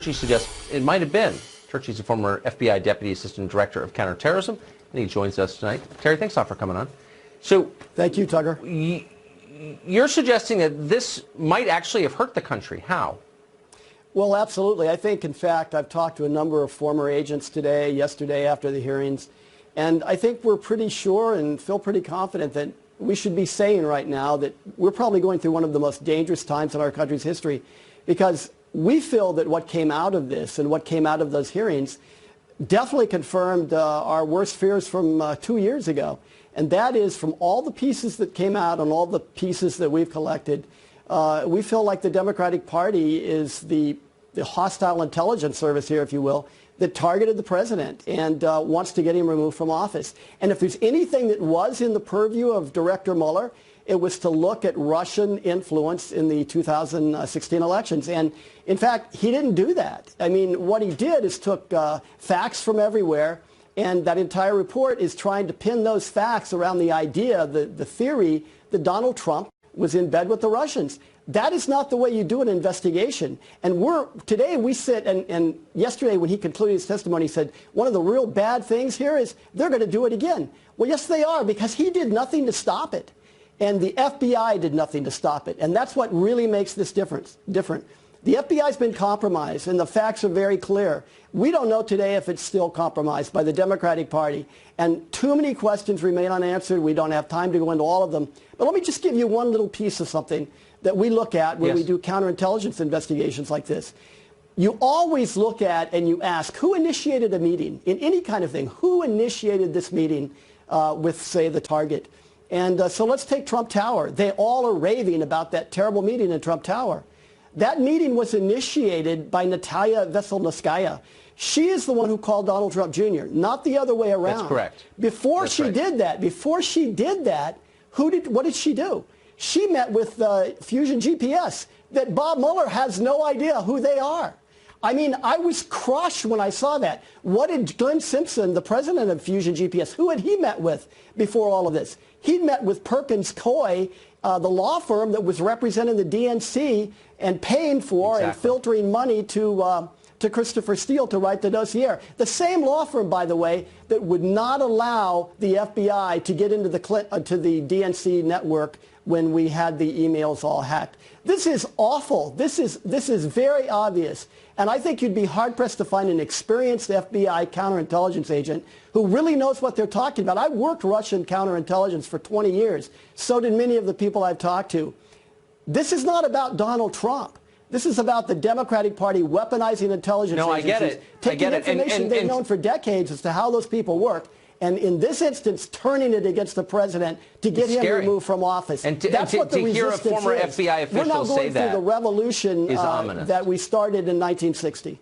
She suggests it might have been. Turchi's a former FBI Deputy Assistant Director of Counterterrorism, and he joins us tonight. Terry, thanks a lot for coming on. So, thank you, Tugger. You're suggesting that this might actually have hurt the country. How? Well, absolutely. I think, in fact, I've talked to a number of former agents today, yesterday, after the hearings, and I think we're pretty sure and feel pretty confident that we should be saying right now that we're probably going through one of the most dangerous times in our country's history, because we feel that what came out of this and what came out of those hearings definitely confirmed our worst fears from 2 years ago. And that is, from all the pieces that came out and all the pieces that we've collected, we feel like the Democratic Party is the hostile intelligence service here, if you will, that targeted the president and wants to get him removed from office. And if there's anything that was in the purview of Director Mueller, it was to look at Russian influence in the 2016 elections. And in fact, he didn't do that. I mean, what he did is took facts from everywhere, and that entire report is trying to pin those facts around the idea, the theory that Donald Trump was in bed with the Russians. That is not the way you do an investigation. And today we sit, and yesterday when he concluded his testimony, he said, one of the real bad things here is they're going to do it again. Well, yes, they are, because he did nothing to stop it. And the FBI did nothing to stop it. And that's what really makes this different. The FBI's been compromised, and the facts are very clear. We don't know today if it's still compromised by the Democratic Party. And too many questions remain unanswered. We don't have time to go into all of them. But let me just give you one little piece of something that we look at when we do counterintelligence investigations like this. You always look at and you ask, who initiated a meeting in any kind of thing? Who initiated this meeting with, say, the target? And so let's take Trump Tower. They all are raving about that terrible meeting in Trump Tower. That meeting was initiated by Natalia Veselnitskaya. She is the one who called Donald Trump Jr., not the other way around. That's correct. Before she did that, what did she do? She met with Fusion GPS, that Bob Mueller has no idea who they are. I mean, I was crushed when I saw that. What did Glenn Simpson, the president of Fusion GPS, who had he met with before all of this? He'd met with Perkins Coie, the law firm that was representing the DNC and paying for and filtering money to Christopher Steele to write the dossier. The same law firm, by the way, that would not allow the FBI to get into the DNC network when we had the emails all hacked. This is awful. This is very obvious. And I think you'd be hard-pressed to find an experienced FBI counterintelligence agent who really knows what they're talking about. I worked Russian counterintelligence for 20 years. So did many of the people I've talked to. This is not about Donald Trump. This is about the Democratic Party weaponizing intelligence agencies. I get it. Taking information they've known for decades as to how those people work, and in this instance, turning it against the president to get him removed from office. And that's what the resistance hear a former is. FBI official We're now going through the revolution that that we started in 1960.